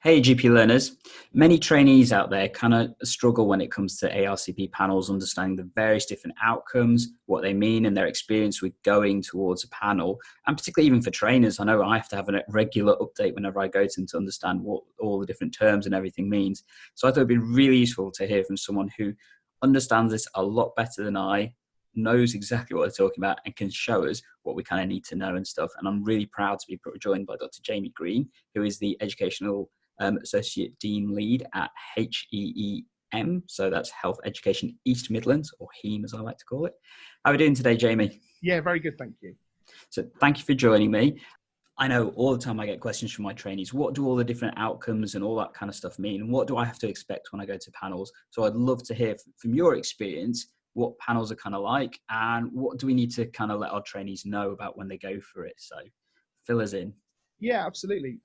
Hey, GP learners. Many trainees out there kind of struggle when it comes to ARCP panels, understanding the various different outcomes, what they mean, and their experience with going towards a panel. And particularly even for trainers, I know I have to have a regular update whenever I go to them to understand what all the different terms and everything means. So I thought it'd be really useful to hear from someone who understands this a lot better than I, knows exactly what they're talking about, and can show us what we kind of need to know and stuff. And I'm really proud to be joined by Dr. Jamie Green, who is the Educational Associate Dean Lead at HEEM, so that's Health Education East Midlands, or HEEM as I like to call it. How are we doing today, Jamie? Yeah, very good, thank you. So thank you for joining me. I know all the time I get questions from my trainees, what do all the different outcomes and all that kind of stuff mean? And what do I have to expect when I go to panels? So I'd love to hear from your experience what panels are kind of like and what do we need to kind of let our trainees know about when they go for it. So fill us in. Yeah, absolutely.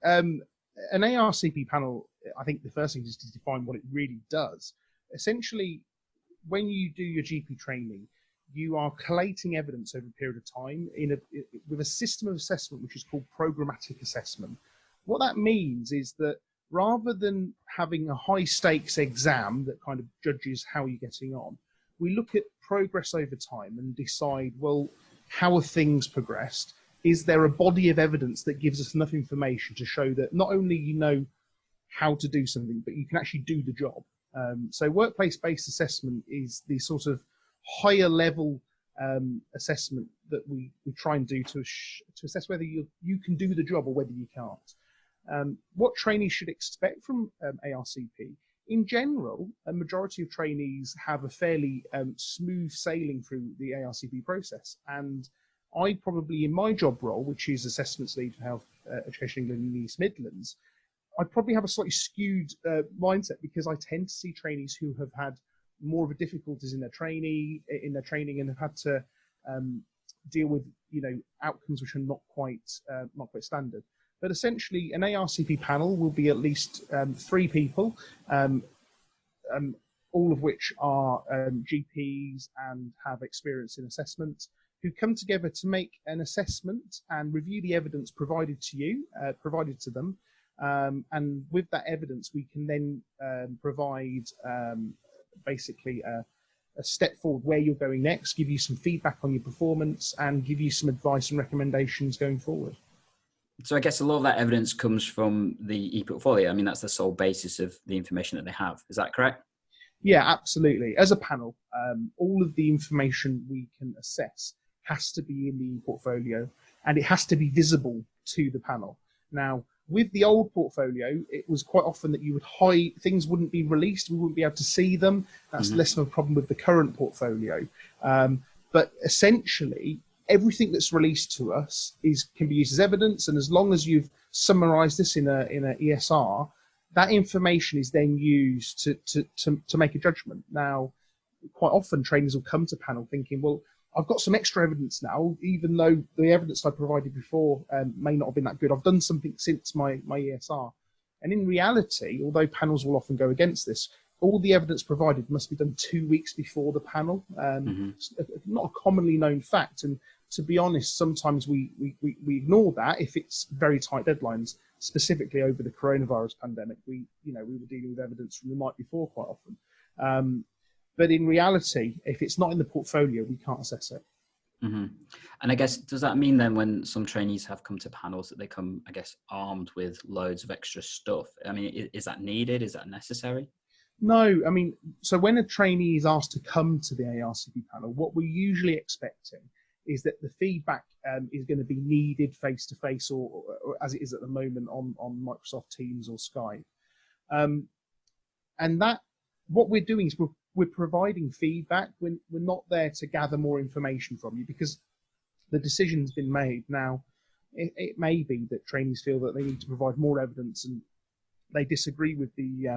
An ARCP panel, I think the first thing is to define what it really does. Essentially, when you do your GP training, you are collating evidence over a period of time with a system of assessment which is called programmatic assessment. What that means is that rather than having a high stakes exam that kind of judges how you're getting on, we look at progress over time and decide, well, how have things progressed? Is there a body of evidence that gives us enough information to show that not only you know how to do something, but you can actually do the job? So workplace-based assessment is the sort of higher level assessment that we try and do to assess whether you can do the job or whether you can't. What trainees should expect from ARCP? In general, a majority of trainees have a fairly smooth sailing through the ARCP process. And I probably, in my job role, which is Assessments Lead for Health Education England in the East Midlands, I probably have a slightly skewed mindset because I tend to see trainees who have had more of a difficulties in their training and have had to deal with outcomes which are not quite standard. But essentially, an ARCP panel will be at least 3 people, all of which are GPs and have experience in assessment, who come together to make an assessment and review the evidence provided to them. And with that evidence, we can then provide basically a step forward where you're going next, give you some feedback on your performance, and give you some advice and recommendations going forward. So I guess a lot of that evidence comes from the e-portfolio. I mean, that's the sole basis of the information that they have. Is that correct? Yeah, absolutely. As a panel, all of the information we can assess has to be in the e-portfolio, and it has to be visible to the panel. Now, with the old portfolio, it was quite often that you would hide, things wouldn't be released, we wouldn't be able to see them. That's less of a problem with the current portfolio. But essentially, everything that's released to us can be used as evidence, and as long as you've summarized this in a ESR, that information is then used to make a judgment. Now, quite often trainers will come to panel thinking, well, I've got some extra evidence now, even though the evidence I provided before may not have been that good. I've done something since my ESR. And in reality, although panels will often go against this, all the evidence provided must be done 2 weeks before the panel. It's not a commonly known fact. And to be honest, sometimes we ignore that if it's very tight deadlines. Specifically over the coronavirus pandemic, we were dealing with evidence from the night before quite often. But in reality, if it's not in the portfolio, we can't assess it. And I guess, does that mean then when some trainees have come to panels that they come, I guess, armed with loads of extra stuff? I mean, is that needed? Is that necessary? No, I mean, so when a trainee is asked to come to the ARCP panel, what we're usually expecting is that the feedback is going to be needed face-to-face or as it is at the moment on Microsoft Teams or Skype. And that, what we're doing is we're providing feedback. We're not there to gather more information from you because the decision's been made. Now, it may be that trainees feel that they need to provide more evidence and they disagree with the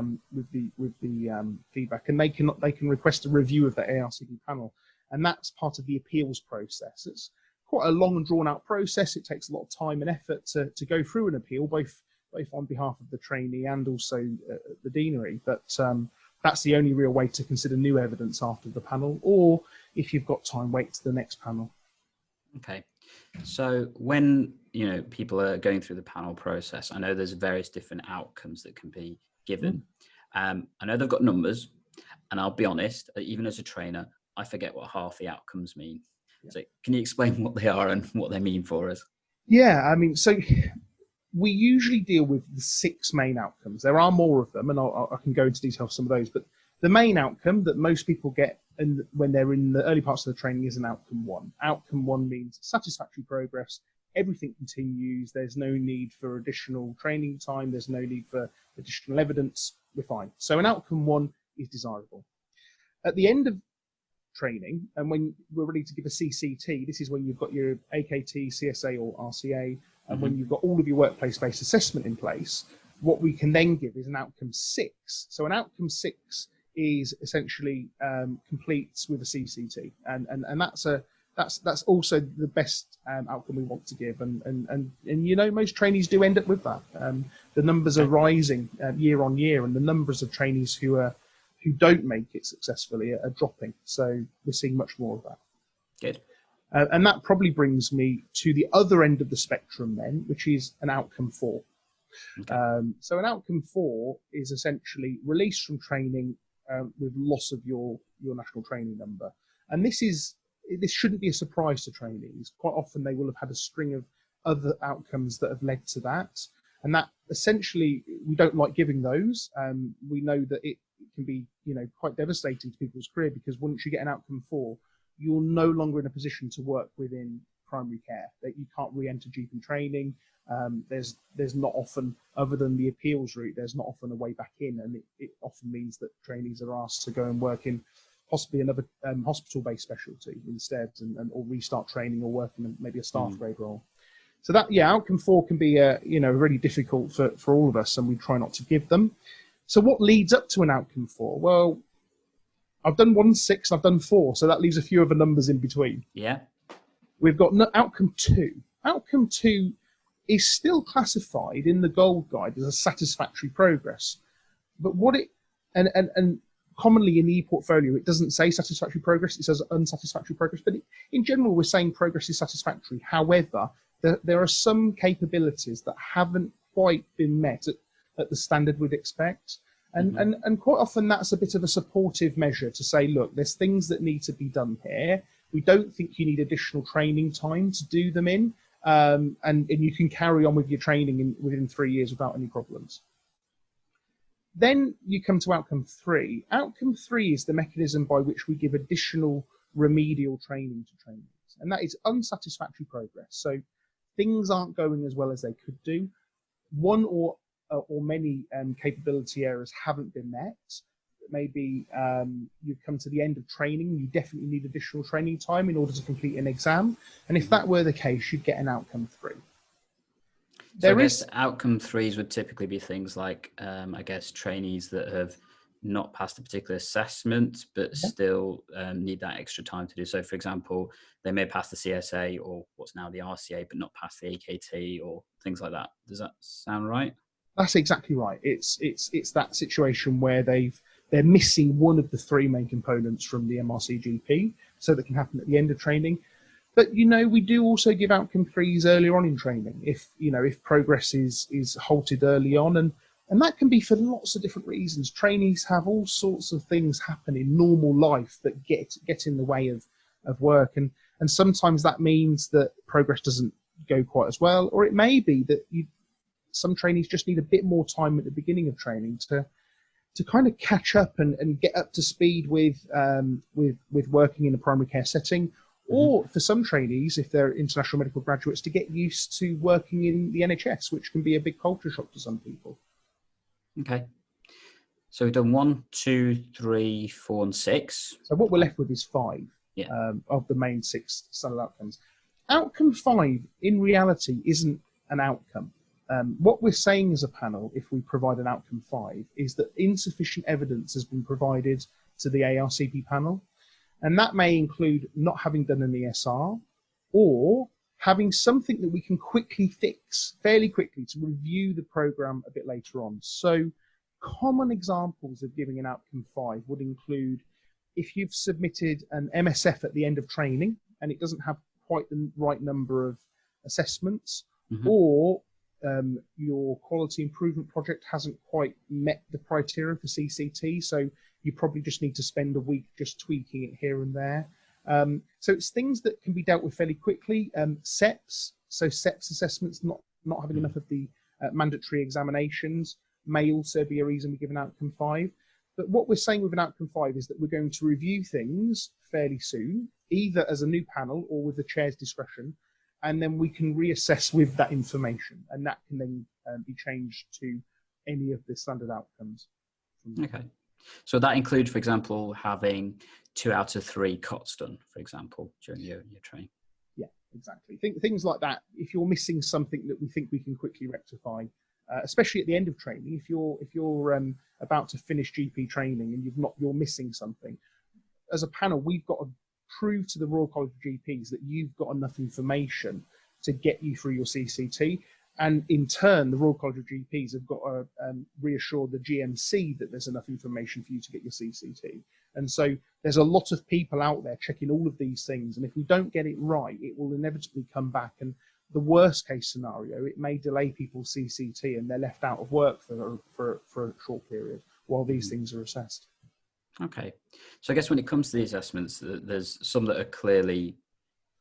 feedback, and they can request a review of the ARCP panel, and that's part of the appeals process. It's quite a long and drawn out process. It takes a lot of time and effort to go through an appeal, both on behalf of the trainee and also the deanery. But that's the only real way to consider new evidence after the panel, or if you've got time, wait to the next panel. Okay. So when people are going through the panel process, I know there's various different outcomes that can be given. I know they've got numbers, and I'll be honest, even as a trainer, I forget what half the outcomes mean. Yeah. So can you explain what they are and what they mean for us? Yeah, I mean, so we usually deal with the 6 main outcomes. There are more of them, and I can go into detail of some of those. But the main outcome that most people get when they're in the early parts of the training is an outcome 1. Outcome 1 means satisfactory progress. Everything continues. There's no need for additional training time. There's no need for additional evidence. We're fine. So an outcome 1 is desirable. At the end of training, and when we're ready to give a CCT, this is when you've got your AKT, CSA, or RCA, and when you've got all of your workplace-based assessment in place, what we can then give is an outcome 6. So an outcome 6 is essentially completes with a CCT, and that's also the best outcome we want to give, and most trainees do end up with that. The numbers are rising year on year, and the numbers of trainees who don't make it successfully are dropping. So we're seeing much more of that. Good. And that probably brings me to the other end of the spectrum then, which is an outcome 4. Okay. So an outcome 4 is essentially release from training with loss of your national training number. And this shouldn't be a surprise to trainees. Quite often they will have had a string of other outcomes that have led to that. And that essentially, we don't like giving those. We know that it can be quite devastating to people's career, because once you get an outcome 4, you're no longer in a position to work within primary care. That you can't re-enter GP training. There's not often, other than the appeals route, there's not often a way back in, and it often means that trainees are asked to go and work in possibly another hospital-based specialty instead, or restart training, or work in maybe a staff grade role. So that, outcome 4 can be really difficult for all of us, and we try not to give them. So what leads up to an outcome 4? Well, I've done 1, 6, I've done 4, so that leaves a few other numbers in between. Yeah. We've got outcome 2. Outcome 2 is still classified in the Gold Guide as a satisfactory progress, but and commonly in the e-portfolio it doesn't say satisfactory progress, it says unsatisfactory progress, but in general we're saying progress is satisfactory. However, there are some capabilities that haven't quite been met at the standard we'd expect. And quite often that's a bit of a supportive measure to say, look, there's things that need to be done here. We don't think you need additional training time to do them in, and you can carry on with your training within 3 years without any problems. Then you come to outcome 3. Outcome 3 is the mechanism by which we give additional remedial training to trainees, and that is unsatisfactory progress. So things aren't going as well as they could do. One or many capability areas haven't been met. Maybe you've come to the end of training, you definitely need additional training time in order to complete an exam. And if that were the case, you'd get an outcome 3. So I guess outcome 3s would typically be things like, trainees that have not passed a particular assessment, but still need that extra time to do so. For example, they may pass the CSA or what's now the RCA, but not pass the AKT or things like that. Does that sound right? That's exactly right. It's that situation where they're missing one of the 3 main components from the MRCGP, so that can happen at the end of training. But we do also give outcome 3s earlier on in training if progress is halted early on, and that can be for lots of different reasons. Trainees have all sorts of things happen in normal life that get in the way of work, and sometimes that means that progress doesn't go quite as well, or it may be that some trainees just need a bit more time at the beginning of training to kind of catch up and get up to speed with working in a primary care setting, or for some trainees, if they're international medical graduates, to get used to working in the NHS, which can be a big culture shock to some people. Okay. So we've done 1, 2, 3, 4, and 6. So what we're left with is 5 of the main 6 standard outcomes. Outcome 5, in reality, isn't an outcome. What we're saying as a panel, if we provide an outcome 5, is that insufficient evidence has been provided to the ARCP panel. And that may include not having done an ESR, or having something that we can quickly fix, fairly quickly, to review the program a bit later on. So common examples of giving an outcome 5 would include if you've submitted an MSF at the end of training and it doesn't have quite the right number of assessments, Hmm. or your quality improvement project hasn't quite met the criteria for CCT, so you probably just need to spend a week just tweaking it here and there. So it's things that can be dealt with fairly quickly. SEPs, so SEPs assessments, not having enough of the mandatory examinations may also be a reason we give an outcome 5. But what we're saying with an outcome 5 is that we're going to review things fairly soon, either as a new panel or with the chair's discretion, and then we can reassess with that information, and that can then be changed to any of the standard outcomes. Okay. So that includes, for example, having 2 out of 3 COTs done, for example, during your training. Yeah, exactly. Things like that. If you're missing something that we think we can quickly rectify, especially at the end of training, if you're about to finish GP training and you're missing something, as a panel, we've got to prove to the Royal College of GPs that you've got enough information to get you through your CCT. And in turn, the Royal College of GPs have got to reassure the GMC that there's enough information for you to get your CCT. And so there's a lot of people out there checking all of these things. And if we don't get it right, it will inevitably come back. And the worst case scenario, it may delay people's CCT and they're left out of work for a short period while these things are assessed. Okay. So I guess when it comes to the assessments, there's some that are clearly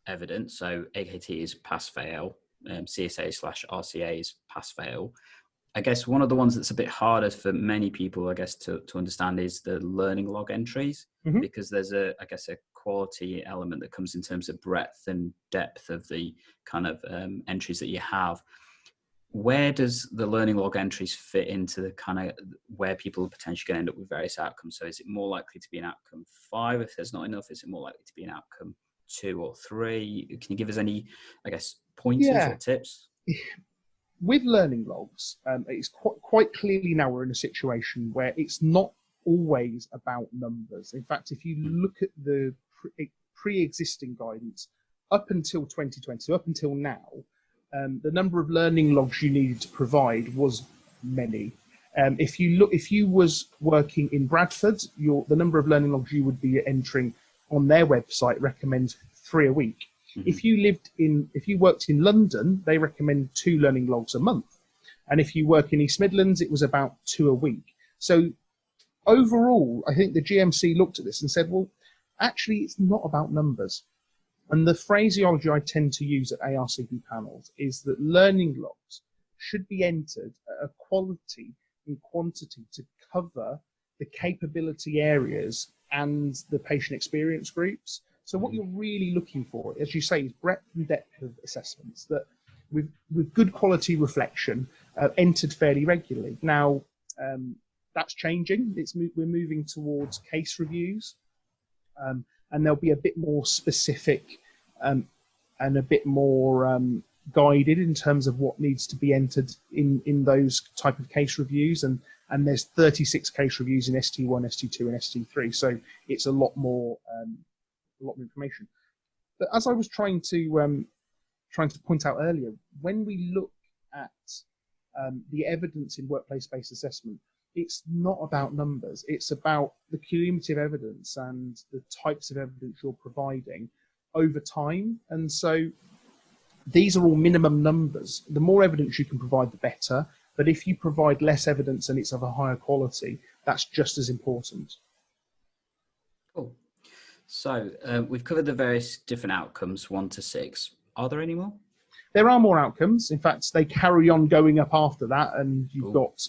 evident. So AKT is pass-fail, CSA/RCA is pass-fail. I guess one of the ones that's a bit harder for many people, I guess, to understand is the learning log entries, because there's a quality element that comes in terms of breadth and depth of the kind of entries that you have. Where does the learning log entries fit into the kind of where people are potentially going to end up with various outcomes? So is it more likely to be an outcome 5 if there's not enough? Is it more likely to be an outcome 2 or 3? Can you give us any, I guess, pointers or tips? With learning logs, it's quite clearly now we're in a situation where it's not always about numbers. In fact, if you look at the pre-existing guidance up until 2020, so up until now, the number of learning logs you needed to provide was many. If you was working in Bradford, the number of learning logs you would be entering on their website recommend 3 a week. If you worked in London, they recommend 2 learning logs a month. And if you work in East Midlands, it was about 2 a week. So overall, I think the GMC looked at this and said, well, actually, it's not about numbers. And the phraseology I tend to use at ARCP panels is that learning logs should be entered at a quality and quantity to cover the capability areas and the patient experience groups. So what you're really looking for, as you say, is breadth and depth of assessments that with good quality reflection entered fairly regularly. Now, that's changing. We're moving towards case reviews. And they'll be a bit more specific and a bit more guided in terms of what needs to be entered in those type of case reviews. And there's 36 case reviews in ST1, ST2, and ST3. So it's a lot more information. But as I was trying to point out earlier, when we look at the evidence in workplace-based assessment, it's not about numbers. It's about the cumulative evidence and the types of evidence you're providing over time. And so these are all minimum numbers. The more evidence you can provide, the better. But if you provide less evidence and it's of a higher quality, that's just as important. Cool. So we've covered the various different outcomes, 1 to 6. Are there any more? There are more outcomes. In fact, they carry on going up after that, and you've got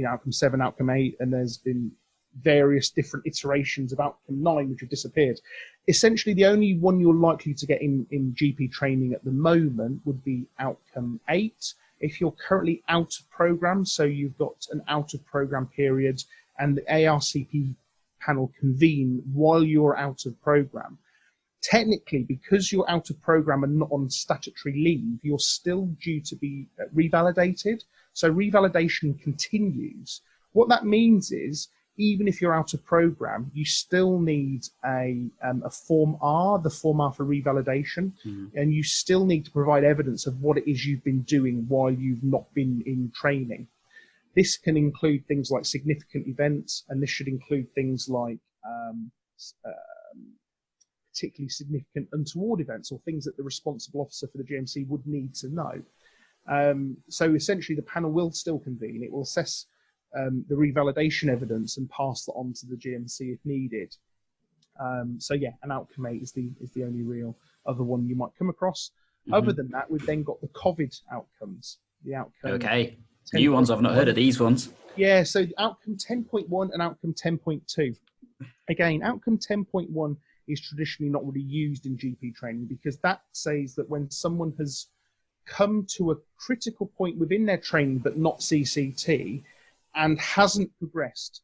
outcome 7, outcome 8, and there's been various different iterations of outcome 9 which have disappeared. Essentially, the only one you're likely to get in GP training at the moment would be outcome 8. If you're currently out of program, so you've got an out of program period and the ARCP panel convene while you're out of program, technically, because you're out of program and not on statutory leave, you're still due to be revalidated. So revalidation continues. What that means is, even if you're out of program, you still need a Form R, the Form R for revalidation, and you still need to provide evidence of what it is you've been doing while you've not been in training. This can include things like significant events, and this should include things like particularly significant untoward events or things that the responsible officer for the GMC would need to know. So essentially, the panel will still convene. It will assess the revalidation evidence and pass that on to the GMC if needed. So yeah, an outcome 8 is the only real other one you might come across. Other than that, we've then got the COVID outcomes. The outcome. Okay. New ones. I've not heard of these ones. Yeah. So outcome 10.1 and outcome 10.2. Again, outcome 10.1 is traditionally not really used in GP training because that says that when someone has come to a critical point within their training but not CCT and hasn't progressed,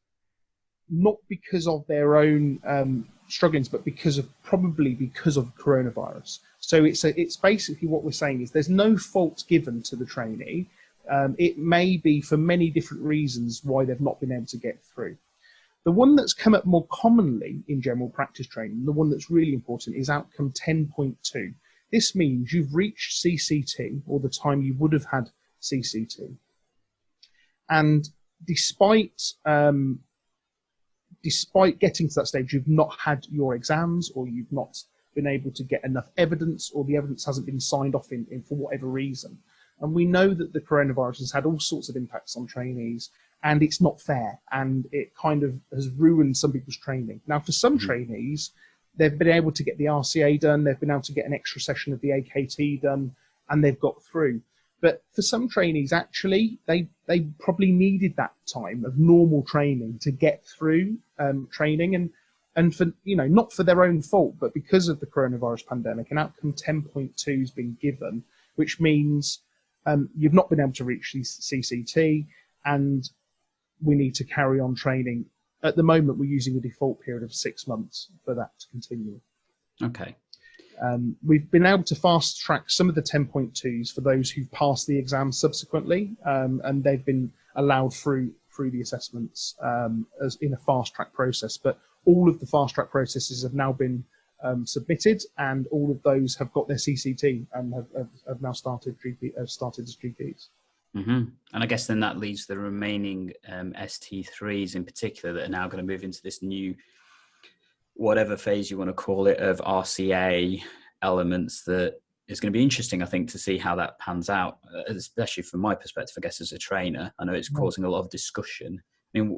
not because of their own strugglings, but probably because of coronavirus. So it's basically what we're saying is there's no fault given to the trainee. It may be for many different reasons why they've not been able to get through. The one that's come up more commonly in general practice training, the one that's really important, is outcome 10.2. This means you've reached CCT, or the time you would have had CCT. And despite getting to that stage, you've not had your exams, or you've not been able to get enough evidence, or the evidence hasn't been signed off in for whatever reason. And we know that the coronavirus has had all sorts of impacts on trainees, and it's not fair, and it kind of has ruined some people's training. Now, for some trainees, they've been able to get the RCA done, they've been able to get an extra session of the AKT done, and they've got through. But for some trainees, actually, they probably needed that time of normal training to get through training, and for, you know, not for their own fault, but because of the coronavirus pandemic, an outcome 10.2 has been given, which means you've not been able to reach CCT, and we need to carry on training. At the moment, we're using a default period of 6 months for that to continue. Okay. We've been able to fast track some of the 10.2s for those who've passed the exam subsequently, and they've been allowed through the assessments as in a fast track process. But all of the fast track processes have now been submitted, and all of those have got their CCT and have now started as GPs. And I guess then that leaves the remaining ST3s in particular that are now going to move into this new, whatever phase you want to call it, of RCA elements. That is going to be interesting, I think, to see how that pans out, especially from my perspective, I guess, as a trainer. I know it's causing a lot of discussion. I mean,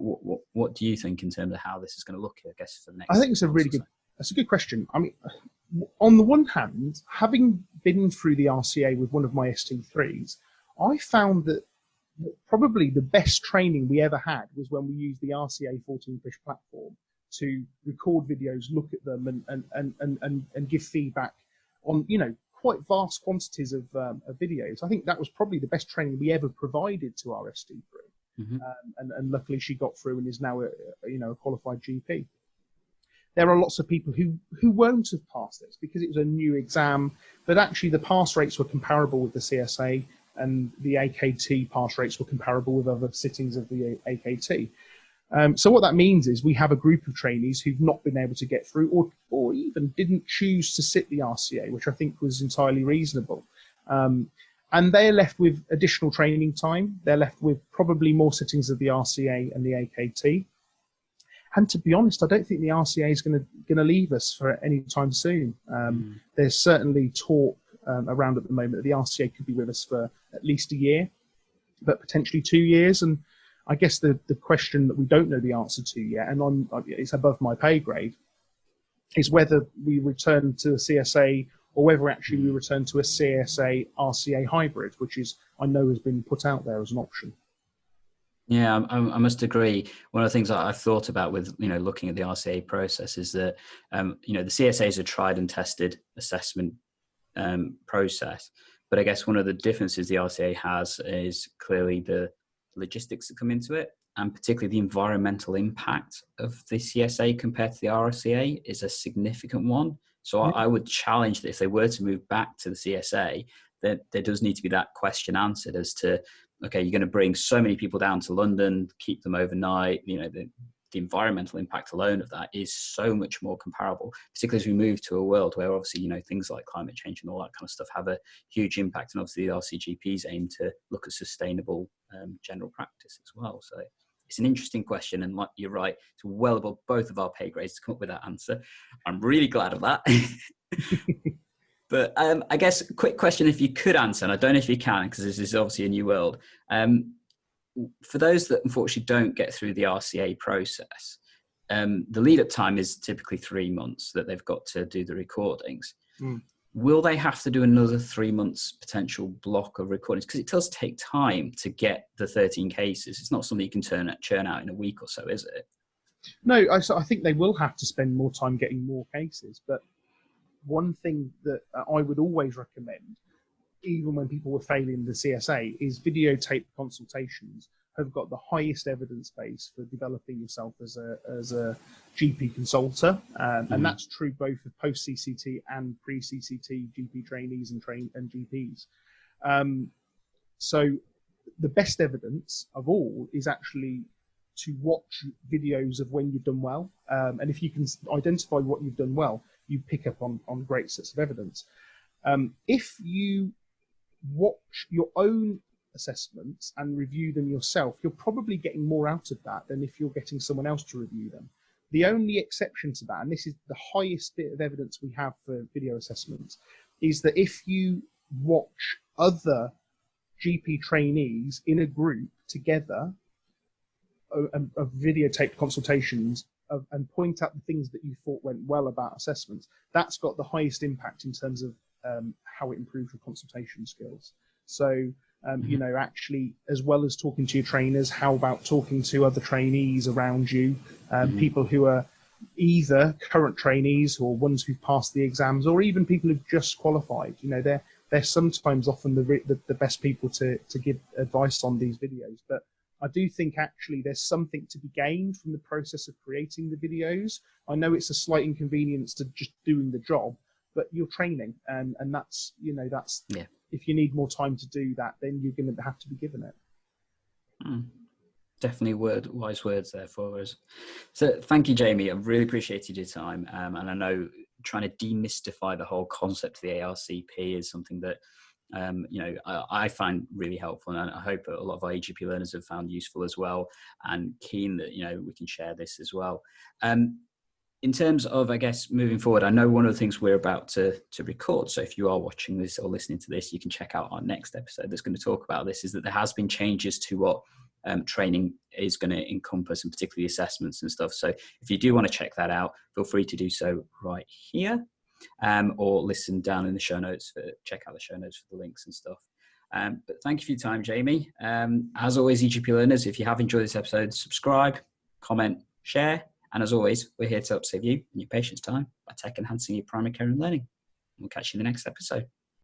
what do you think in terms of how this is going to look, I guess, for the next? I think that's a good question. I mean, on the one hand, having been through the RCA with one of my ST3s, I found that probably the best training we ever had was when we used the RCA 14 Fish platform to record videos, look at them, and give feedback on, you know, quite vast quantities of videos. I think that was probably the best training we ever provided to our ST3. And luckily she got through and is now a qualified GP. There are lots of people who won't have passed this because it was a new exam, but actually the pass rates were comparable with the CSA, and the AKT pass rates were comparable with other sittings of the AKT. So what that means is we have a group of trainees who've not been able to get through, or even didn't choose to sit the RCA, which I think was entirely reasonable. And they're left with additional training time. They're left with probably more sittings of the RCA and the AKT. And to be honest, I don't think the RCA is going to leave us for any time soon. There's certainly talk around at the moment that the RCA could be with us for at least a year, but potentially 2 years. And I guess the question that we don't know the answer to yet, and it's above my pay grade, is whether we return to a CSA or whether actually we return to a CSA RCA hybrid, which is, I know, has been put out there as an option. Yeah, I must agree. One of the things that I've thought about with, looking at the RCA process is that, the CSA is a tried and tested assessment process. But I guess one of the differences the RCA has is clearly the logistics that come into it, and particularly the environmental impact of the CSA compared to the RCA is a significant one. So I would challenge that if they were to move back to the CSA, that there does need to be that question answered as to, okay, you're going to bring so many people down to London, keep them overnight, the environmental impact alone of that is so much more comparable, particularly as we move to a world where obviously, things like climate change and all that kind of stuff have a huge impact. And obviously the RCGPs aim to look at sustainable general practice as well. So It's an interesting question, and like you're right, it's well above both of our pay grades to come up with that answer. I'm really glad of that. But I guess quick question, if you could answer, and I don't know if you can, because this is obviously a new world. For those that unfortunately don't get through the RCA process, the lead-up time is typically 3 months that they've got to do the recordings. Mm. Will they have to do another 3 months potential block of recordings? Because it does take time to get the 13 cases. It's not something you can churn out in a week or so, is it? No, I think they will have to spend more time getting more cases. But one thing that I would always recommend, even when people were failing the CSA, is videotaped consultations have got the highest evidence base for developing yourself as a GP consultant, and that's true both of post CCT and pre CCT GP trainees and GPs. So the best evidence of all is actually to watch videos of when you've done well, and if you can identify what you've done well, you pick up on great sets of evidence. If you watch your own assessments and review them yourself, you're probably getting more out of that than if you're getting someone else to review them. The only exception to that, and this is the highest bit of evidence we have for video assessments, is that if you watch other GP trainees in a group together of videotaped consultations and point out the things that you thought went well about assessments, that's got the highest impact in terms of how it improves your consultation skills. So, you know, actually, as well as talking to your trainers, how about talking to other trainees around you, people who are either current trainees or ones who've passed the exams, or even people who've just qualified. You know, they're sometimes often the best people to give advice on these videos. But I do think actually there's something to be gained from the process of creating the videos. I know it's a slight inconvenience to just doing the job, but you're training, and that's, you know, that's, yeah. If you need more time to do that, then you're going to have to be given it. Definitely wise words there for us. So thank you, Jamie. I've really appreciated your time. And I know trying to demystify the whole concept of the ARCP is something that, you know, I find really helpful, and I hope a lot of our AGP learners have found useful as well, and keen that, you know, we can share this as well. In terms of, I guess, moving forward, I know one of the things we're about to record, so if you are watching this or listening to this, you can check out our next episode that's going to talk about this, is that there has been changes to what training is going to encompass, and particularly assessments and stuff. So if you do want to check that out, feel free to do so right here, or listen down in the show notes, check out the show notes for the links and stuff. But thank you for your time, Jamie. As always, EGP learners, if you have enjoyed this episode, subscribe, comment, share. And as always, we're here to help save you and your patients time by tech enhancing your primary care and learning. We'll catch you in the next episode.